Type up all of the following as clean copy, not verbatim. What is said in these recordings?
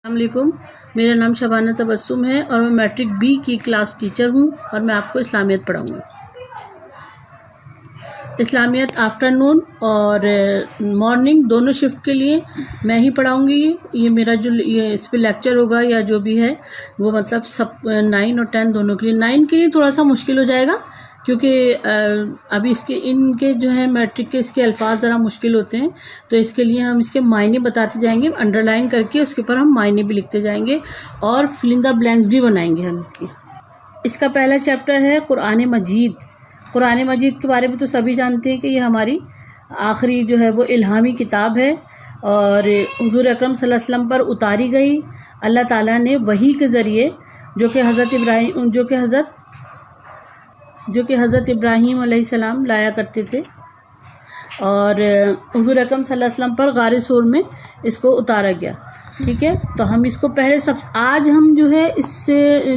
السلام علیکم، میرا نام شبانہ تبسم ہے اور میں میٹرک بی کی کلاس ٹیچر ہوں اور میں آپ کو اسلامیت پڑھاؤں گی۔ اسلامیت آفٹرنون اور مارننگ دونوں شفٹ کے لیے میں ہی پڑھاؤں گی۔ یہ میرا جو اس پہ لیکچر ہوگا یا جو بھی ہے وہ مطلب سب 9 اور 10 دونوں کے لیے۔ 9 کے لیے تھوڑا سا مشکل ہو جائے گا کیونکہ ابھی ان کے جو ہے میٹرک کے اس کے الفاظ ذرا مشکل ہوتے ہیں، تو اس کے لیے ہم اس کے معنی بتاتے جائیں گے، انڈر لائن کر کے اس کے اوپر ہم معنی بھی لکھتے جائیں گے اور فل ان دا بلینکس بھی بنائیں گے ہم اس کی۔ اس کا پہلا چیپٹر ہے قرآن مجید۔ قرآن مجید کے بارے میں تو سبھی جانتے ہیں کہ یہ ہماری آخری جو ہے وہ الہامی کتاب ہے اور حضور اکرم صلی اللہ علیہ وسلم پر اتاری گئی اللہ تعالیٰ نے وحی کے ذریعے، جو کہ حضرت ابراہیم علیہ السلام لایا کرتے تھے، اور حضور اکرم صلی اللہ علیہ وسلم پر غار ثور میں اس کو اتارا گیا۔ ٹھیک ہے، تو ہم اس کو پہلے آج ہم جو ہے اس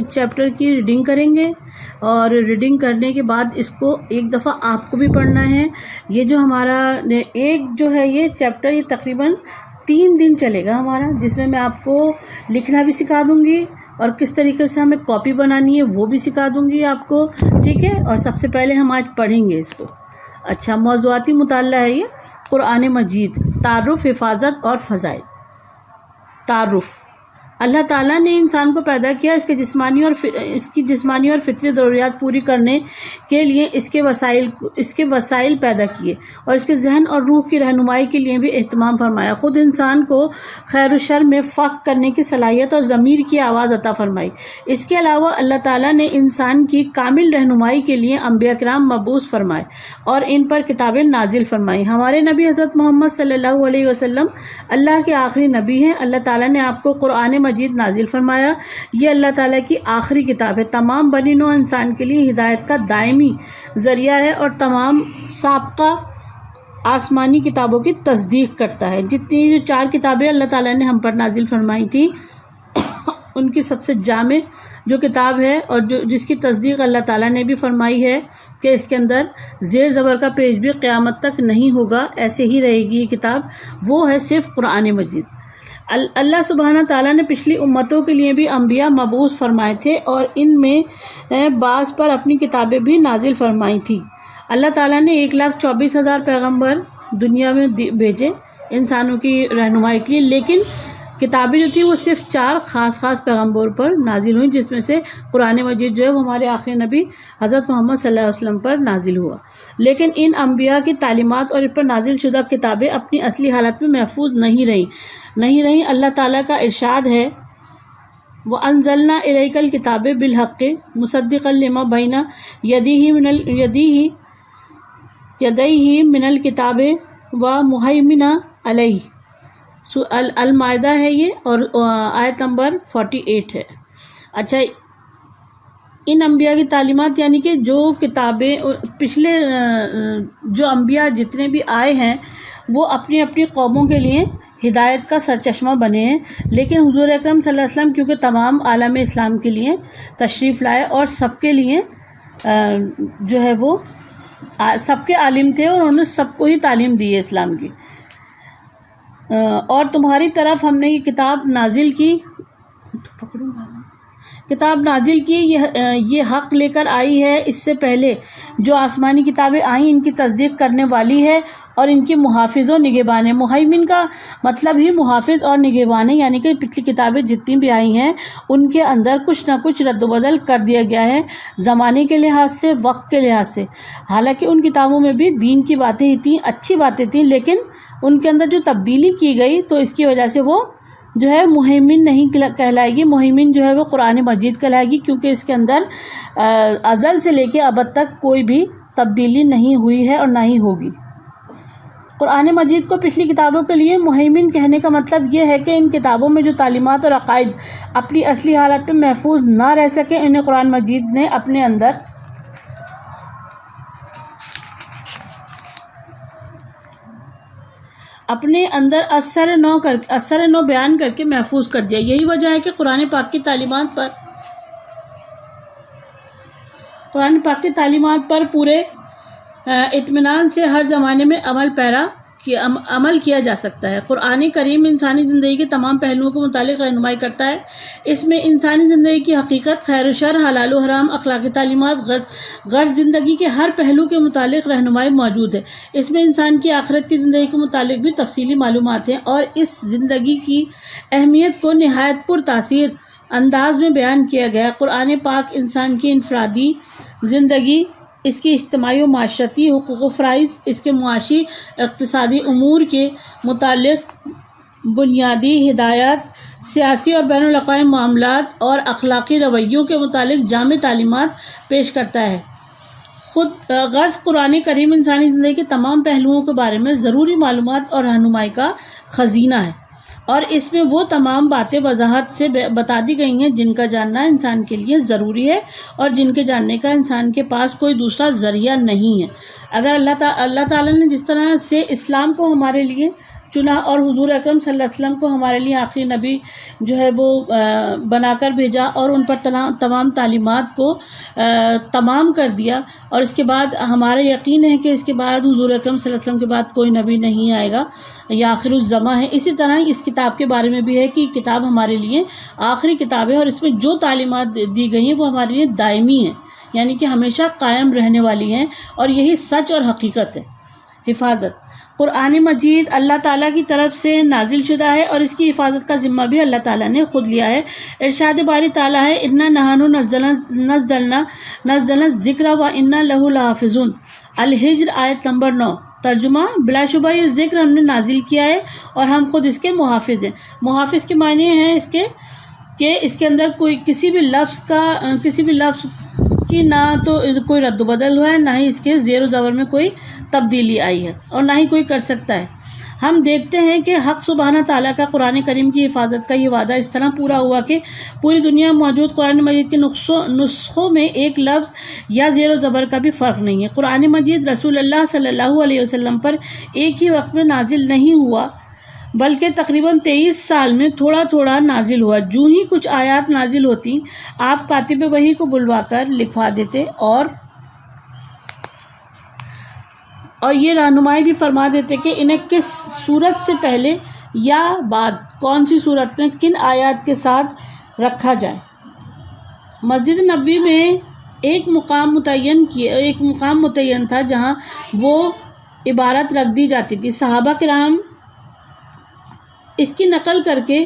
چیپٹر کی ریڈنگ کریں گے، اور ریڈنگ کرنے کے بعد اس کو ایک دفعہ آپ کو بھی پڑھنا ہے۔ یہ جو ہمارا ایک جو ہے یہ چیپٹر یہ تقریباً 3 دن چلے گا ہمارا، جس میں آپ کو لکھنا بھی سکھا دوں گی اور کس طریقے سے ہمیں کاپی بنانی ہے وہ بھی سکھا دوں گی آپ کو۔ ٹھیک ہے، اور سب سے پہلے ہم آج پڑھیں گے اس کو۔ اچھا، موضوعاتی مطالعہ ہے یہ قرآن مجید، تعارف، حفاظت اور فضائل۔ تعارف: اللہ تعالیٰ نے انسان کو پیدا کیا اس کی جسمانی اور فطری ضروریات پوری کرنے کے لیے اس کے وسائل پیدا کیے اور اس کے ذہن اور روح کی رہنمائی کے لیے بھی اہتمام فرمایا۔ خود انسان کو خیر و شر میں فرق کرنے کی صلاحیت اور ضمیر کی آواز عطا فرمائی۔ اس کے علاوہ اللہ تعالیٰ نے انسان کی کامل رہنمائی کے لیے انبیاء کرام مبعوث فرمائے اور ان پر کتابیں نازل فرمائیں۔ ہمارے نبی حضرت محمد صلی اللہ علیہ وسلم اللہ کے آخری نبی ہیں۔ اللہ تعالیٰ نے آپ کو قرآن مجید نازل فرمایا۔ یہ اللہ تعالیٰ کی آخری کتاب ہے، تمام بنی نوع انسان کے لیے ہدایت کا دائمی ذریعہ ہے اور تمام سابقہ آسمانی کتابوں کی تصدیق کرتا ہے۔ جتنی جو 4 کتابیں اللہ تعالیٰ نے ہم پر نازل فرمائی تھی ان کی سب سے جامع جو کتاب ہے اور جس کی تصدیق اللہ تعالیٰ نے بھی فرمائی ہے کہ اس کے اندر زیر زبر کا پیج بھی قیامت تک نہیں ہوگا، ایسے ہی رہے گی یہ کتاب، وہ ہے صرف قرآن مجید۔ اللہ سبحانہ تعالیٰ نے پچھلی امتوں کے لیے بھی انبیاء مبعوث فرمائے تھے اور ان میں بعض پر اپنی کتابیں بھی نازل فرمائی تھی۔ اللہ تعالیٰ نے 1,24,000 پیغمبر دنیا میں بھیجے انسانوں کی رہنمائی کے لیے، لیکن کتابیں جو تھیں وہ صرف 4 خاص پیغمبروں پر نازل ہوئیں، جس میں سے قرآن مجید جو ہے وہ ہمارے آخری نبی حضرت محمد صلی اللہ علیہ وسلم پر نازل ہوا۔ لیکن ان انبیاء کی تعلیمات اور ان پر نازل شدہ کتابیں اپنی اصلی حالت میں محفوظ نہیں رہیں۔ اللہ تعالیٰ کا ارشاد ہے، وَأَنزَلْنَا إِلَيْكَ الْكِتَابَ بِالْحَقِّ مُصَدِّقًا لِمَا بَيْنَ يَدَيْهِ مِنَ الْكِتَابِ وَمُهَيْمِنًا عَلَيْهِ۔ المائدہ ہے یہ اور آیت نمبر 48 ہے۔ اچھا، ان انبیاء کی تعلیمات یعنی کہ جو کتابیں پچھلے جو انبیاء جتنے بھی آئے ہیں وہ اپنی اپنی قوموں کے لیے ہدایت کا سرچشمہ بنے ہیں، لیکن حضور اکرم صلی اللہ علیہ وسلم کیونکہ تمام عالم اسلام کے لیے تشریف لائے اور سب کے لیے جو ہے وہ سب کے عالم تھے اور انہوں نے سب کو ہی تعلیم دی ہے اسلام کی۔ اور تمہاری طرف ہم نے یہ کتاب نازل کی یہ حق لے کر آئی ہے، اس سے پہلے جو آسمانی کتابیں آئیں ان کی تصدیق کرنے والی ہے اور ان کی محافظ و نگہبان ہے۔ محیمن کا مطلب ہی محافظ اور نگہبان ہے، یعنی کہ پچھلی کتابیں جتنی بھی آئی ہیں ان کے اندر کچھ نہ کچھ رد و بدل کر دیا گیا ہے، زمانے کے لحاظ سے، وقت کے لحاظ سے۔ حالانکہ ان کتابوں میں بھی دین کی باتیں ہی تھیں، اچھی باتیں تھیں، لیکن ان کے اندر جو تبدیلی کی گئی تو اس کی وجہ سے وہ جو ہے محیمن نہیں کہلائے گی۔ محیمن جو ہے وہ قرآن مجید کہلائے گی، کیونکہ اس کے اندر ازل سے لے کے ابد تک کوئی بھی تبدیلی نہیں ہوئی ہے اور نہ ہی ہوگی۔ قرآن مجید کو پچھلی کتابوں کے لیے محیمن کہنے کا مطلب یہ ہے کہ ان کتابوں میں جو تعلیمات اور عقائد اپنی اصلی حالت میں محفوظ نہ رہ سکے، انہیں قرآن مجید نے اپنے اندر اثر نو بیان کر کے محفوظ کر دیا۔ یہی وجہ ہے کہ قرآن پاک کی تعلیمات پر پورے اطمینان سے ہر زمانے میں عمل پیرا عمل کیا جا سکتا ہے۔ قرآن کریم انسانی زندگی کے تمام پہلوؤں کے متعلق رہنمائی کرتا ہے۔ اس میں انسانی زندگی کی حقیقت، خیر و شر، حلال و حرام، اخلاقی تعلیمات، غرض زندگی کے ہر پہلو کے متعلق رہنمائی موجود ہے۔ اس میں انسان کی آخرت کی زندگی کے متعلق بھی تفصیلی معلومات ہیں اور اس زندگی کی اہمیت کو نہایت پرتاثیر انداز میں بیان کیا گیا ہے۔ قرآن پاک انسان کی انفرادی زندگی، اس کی اجتماعی و معاشرتی حقوق و فرائض، اس کے معاشی اقتصادی امور کے متعلق بنیادی ہدایات، سیاسی اور بین الاقوامی معاملات اور اخلاقی رویوں کے متعلق جامع تعلیمات پیش کرتا ہے۔ غرض قرآن کریم انسانی زندگی کے تمام پہلوؤں کے بارے میں ضروری معلومات اور رہنمائی کا خزینہ ہے، اور اس میں وہ تمام باتیں وضاحت سے بتا دی گئی ہیں جن کا جاننا انسان کے لیے ضروری ہے اور جن کے جاننے کا انسان کے پاس کوئی دوسرا ذریعہ نہیں ہے۔ اگر اللہ تعالیٰ نے جس طرح سے اسلام کو ہمارے لیے چنا اور حضور اکرم صلی اللہ علیہ وسلم کو ہمارے لیے آخری نبی جو ہے وہ بنا کر بھیجا اور ان پر تمام تعلیمات کو تمام کر دیا، اور اس کے بعد ہمارا یقین ہے کہ اس کے بعد حضور اکرم صلی اللہ علیہ وسلم کے بعد کوئی نبی نہیں آئے گا، یہ آخر الزماں ہے۔ اسی طرح اس کتاب کے بارے میں بھی ہے کہ کتاب ہمارے لیے آخری کتاب ہے اور اس میں جو تعلیمات دی گئی ہیں وہ ہمارے لیے دائمی ہیں، یعنی کہ ہمیشہ قائم رہنے والی ہیں، اور یہی سچ اور حقیقت ہے۔ حفاظت، قرآن مجید اللہ تعالیٰ کی طرف سے نازل شدہ ہے اور اس کی حفاظت کا ذمہ بھی اللہ تعالیٰ نے خود لیا ہے۔ ارشاد باری تعالیٰ ہے، اِنَّا نَحْنُ نَزَّلْنَا الذِّكْرَ وَإِنَّا لَهُ لَحَافِظُونَ۔ الحجر آیت نمبر 9۔ ترجمہ، بلا شبہ یہ ذکر ہم نے نازل کیا ہے اور ہم خود اس کے محافظ ہیں۔ محافظ کے معنی ہیں اس کے کہ اس کے اندر کسی بھی لفظ کی نہ تو کوئی رد و بدل ہوا ہے، نہ ہی اس کے زیر و زبر میں کوئی تبدیلی آئی ہے، اور نہ ہی کوئی کر سکتا ہے۔ ہم دیکھتے ہیں کہ حق سبحانہ تعالیٰ کا قرآن کریم کی حفاظت کا یہ وعدہ اس طرح پورا ہوا کہ پوری دنیا میں موجود قرآن مجید کے نسخوں میں ایک لفظ یا زیر و زبر کا بھی فرق نہیں ہے۔ قرآن مجید رسول اللہ صلی اللہ علیہ وسلم پر ایک ہی وقت میں نازل نہیں ہوا، بلکہ تقریباً 23 سال میں تھوڑا تھوڑا نازل ہوا۔ جو ہی کچھ آیات نازل ہوتی، آپ کاتب وحی کو بلوا کر لکھوا دیتے اور یہ رہنمائی بھی فرما دیتے کہ انہیں کس صورت سے پہلے یا بعد، کون سی صورت میں کن آیات کے ساتھ رکھا جائے۔ مسجد نبوی میں ایک مقام متعین تھا جہاں وہ عبارت رکھ دی جاتی تھی۔ صحابہ کرام اس کی نقل کر کے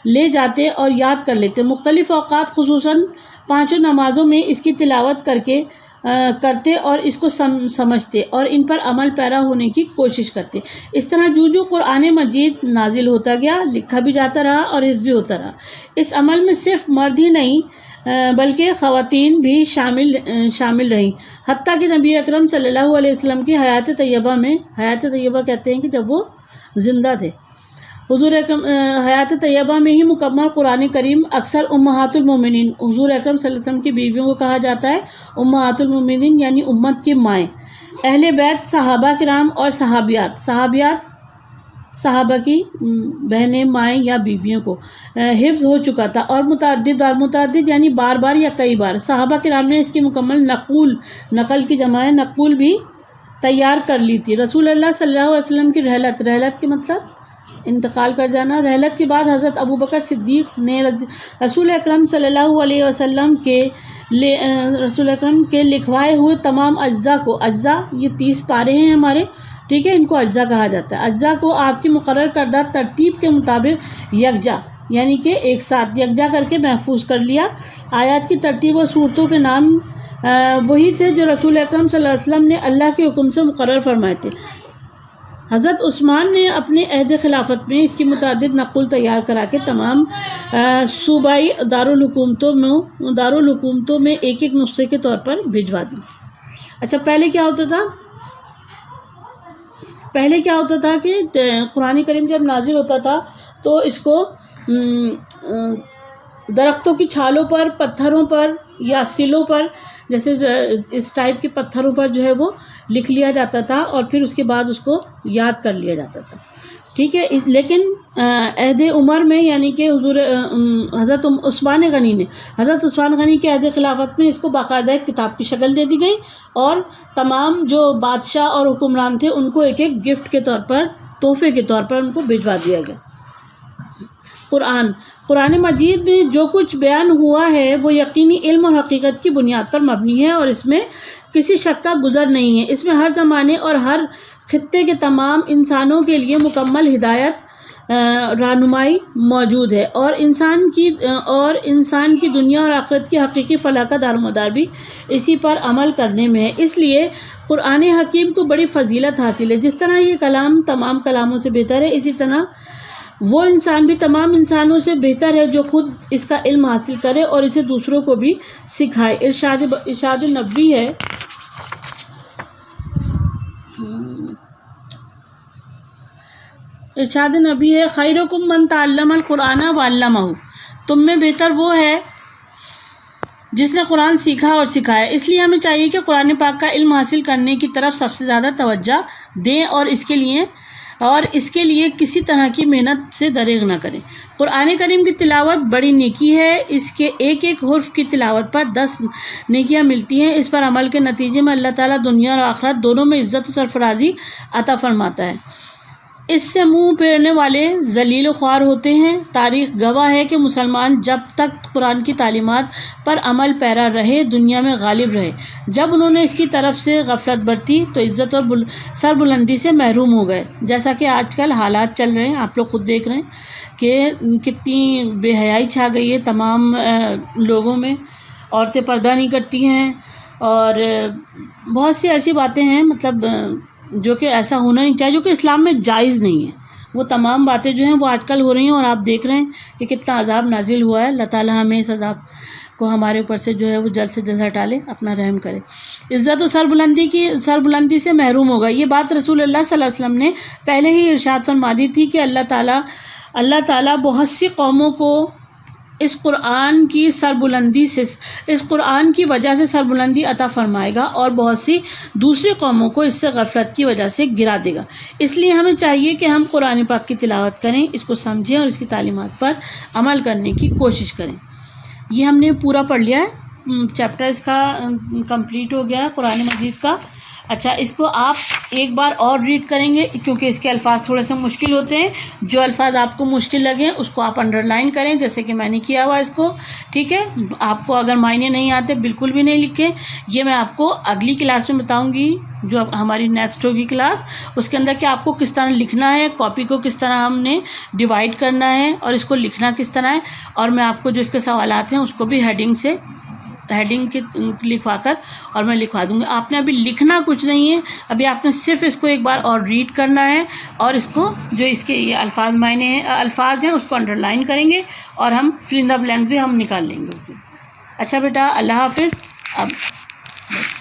لے جاتے اور یاد کر لیتے۔ مختلف اوقات خصوصاً 5 نمازوں میں اس کی تلاوت کرتے اور اس کو سمجھتے اور ان پر عمل پیرا ہونے کی کوشش کرتے۔ اس طرح جو قرآن مجید نازل ہوتا گیا، لکھا بھی جاتا رہا اور حفظ بھی ہوتا رہا۔ اس عمل میں صرف مرد ہی نہیں بلکہ خواتین بھی شامل رہیں، حتیٰ کہ نبی اکرم صلی اللہ علیہ وسلم کی حیات طیبہ کہتے ہیں کہ جب وہ زندہ تھے، حضور اکرم حیات طیبہ میں ہی مکمل قرآن کریم اکثر امہات المومنین، حضور اکرم صلی اللہ علیہ وسلم کی بیویوں کو کہا جاتا ہے امہات المومنین، یعنی امت کی مائیں، اہل بیت، صحابہ کرام اور صحابیات صحابہ کی بہنیں، مائیں یا بیویوں کو حفظ ہو چکا تھا، اور متعدد یعنی بار یا کئی بار صحابہ کرام نے اس کی مکمل نقل کی جمع ہے نقول بھی تیار کر لی تھی۔ رسول اللہ صلی اللہ علیہ وسلم کی رحلت کے مطلب انتقال کر جانا۔ رحلت کے بعد حضرت ابوبکر صدیق نے رسول اکرم صلی اللہ علیہ وسلم کے لکھوائے ہوئے تمام اجزاء یہ 30 پارے ہیں ہمارے، ٹھیک ہے، ان کو اجزاء کہا جاتا ہے۔ اجزاء کو آپ کی مقرر کردہ ترتیب کے مطابق یکجا، یعنی کہ ایک ساتھ یکجا کر کے محفوظ کر لیا۔ آیات کی ترتیب اور صورتوں کے نام وہی تھے جو رسول اکرم صلی اللہ علیہ وسلم نے اللہ کے حکم سے مقرر فرمائے تھے۔ حضرت عثمان نے اپنے عہد خلافت میں اس کی متعدد نقل تیار کرا کے تمام صوبائی دارالحکومتوں میں ایک نسخے کے طور پر بھجوا دی۔ اچھا، پہلے کیا ہوتا تھا کہ قرآن کریم جب نازل ہوتا تھا تو اس کو درختوں کی چھالوں پر، پتھروں پر یا سلوں پر، جیسے اس ٹائپ کے پتھروں پر جو ہے وہ لکھ لیا جاتا تھا اور پھر اس کے بعد اس کو یاد کر لیا جاتا تھا، ٹھیک ہے۔ لیکن عہد عمر میں، یعنی کہ حضرت عثمان غنی کے عہد خلافت میں اس کو باقاعدہ ایک کتاب کی شکل دے دی گئی، اور تمام جو بادشاہ اور حکمران تھے ان کو ایک گفٹ کے طور پر تحفے کے طور پر ان کو بھجوا دیا گیا۔ قرآن مجید میں جو کچھ بیان ہوا ہے وہ یقینی علم اور حقیقت کی بنیاد پر مبنی ہے اور اس میں کسی شک کا گزر نہیں ہے۔ اس میں ہر زمانے اور ہر خطے کے تمام انسانوں کے لیے مکمل ہدایت رہنمائی موجود ہے، اور انسان کی دنیا اور آخرت کی حقیقی فلاح کا دار و مدار بھی اسی پر عمل کرنے میں ہے۔ اس لیے قرآن حکیم کو بڑی فضیلت حاصل ہے۔ جس طرح یہ کلام تمام کلاموں سے بہتر ہے، اسی طرح وہ انسان بھی تمام انسانوں سے بہتر ہے جو خود اس کا علم حاصل کرے اور اسے دوسروں کو بھی سکھائے۔ ارشاد نبی ہے، خیرکم من تعلم القرآن وعلمہ، تم میں بہتر وہ ہے جس نے قرآن سیکھا اور سکھایا۔ اس لیے ہمیں چاہیے کہ قرآن پاک کا علم حاصل کرنے کی طرف سب سے زیادہ توجہ دیں اور اس کے لیے کسی طرح کی محنت سے دریغ نہ کریں۔ قرآن کریم کی تلاوت بڑی نیکی ہے، اس کے ایک ایک حرف کی تلاوت پر 10 نیکیاں ملتی ہیں۔ اس پر عمل کے نتیجے میں اللہ تعالیٰ دنیا اور آخرت دونوں میں عزت و سرفرازی عطا فرماتا ہے۔ اس سے منہ پھیرنے والے ذلیل و خوار ہوتے ہیں۔ تاریخ گواہ ہے کہ مسلمان جب تک قرآن کی تعلیمات پر عمل پیرا رہے، دنیا میں غالب رہے۔ جب انہوں نے اس کی طرف سے غفلت برتی تو عزت اور سربلندی سے محروم ہو گئے، جیسا کہ آج کل حالات چل رہے ہیں۔ آپ لوگ خود دیکھ رہے ہیں کہ کتنی بے حیائی چھا گئی ہے تمام لوگوں میں، عورتیں پردہ نہیں کرتی ہیں اور بہت سی ایسی باتیں ہیں مطلب جو کہ ایسا ہونا نہیں چاہیے، جو کہ اسلام میں جائز نہیں ہے۔ وہ تمام باتیں جو ہیں وہ آج کل ہو رہی ہیں اور آپ دیکھ رہے ہیں کہ کتنا عذاب نازل ہوا ہے۔ اللہ تعالیٰ ہمیں اس عذاب کو ہمارے اوپر سے جو ہے وہ جلد سے جلد ہٹا لے، اپنا رحم کرے۔ عزت و سربلندی سے محروم ہوگا، یہ بات رسول اللہ صلی اللہ علیہ وسلم نے پہلے ہی ارشاد فرما دی تھی کہ اللہ تعالیٰ بہت سی قوموں کو اس قرآن کی وجہ سے سربلندی عطا فرمائے گا اور بہت سی دوسری قوموں کو اس سے غفلت کی وجہ سے گرا دے گا۔ اس لیے ہمیں چاہیے کہ ہم قرآن پاک کی تلاوت کریں، اس کو سمجھیں اور اس کی تعلیمات پر عمل کرنے کی کوشش کریں۔ یہ ہم نے پورا پڑھ لیا ہے، چیپٹر اس کا کمپلیٹ ہو گیا ہے قرآن مجید کا۔ اچھا، اس کو آپ ایک بار اور ریڈ کریں گے کیونکہ اس کے الفاظ تھوڑے سے مشکل ہوتے ہیں۔ جو الفاظ آپ کو مشکل لگیں اس کو آپ انڈر لائن کریں، جیسے کہ میں نے کیا ہوا اس کو، ٹھیک ہے۔ آپ کو اگر معنی نہیں آتے بالکل بھی نہیں لکھیں، یہ میں آپ کو اگلی کلاس میں بتاؤں گی جو ہماری نیکسٹ ہوگی کلاس، اس کے اندر کہ آپ کو کس طرح لکھنا ہے، کاپی کو کس طرح ہم نے ڈیوائڈ کرنا ہے اور اس کو لکھنا کس طرح ہے، اور میں آپ کو جو اس کے سوالات ہیں اس کو بھی ہیڈنگ کے لکھوا کر اور میں لکھوا دوں گی۔ آپ نے ابھی لکھنا کچھ نہیں ہے، ابھی آپ نے صرف اس کو ایک بار اور ریڈ کرنا ہے اور اس کو جو اس کے یہ الفاظ ہیں اس کو انڈر لائن کریں گے اور ہم فل ان دا بلینکس بھی ہم نکال لیں گے اس سے۔ اچھا بیٹا، اللہ حافظ۔ اب بس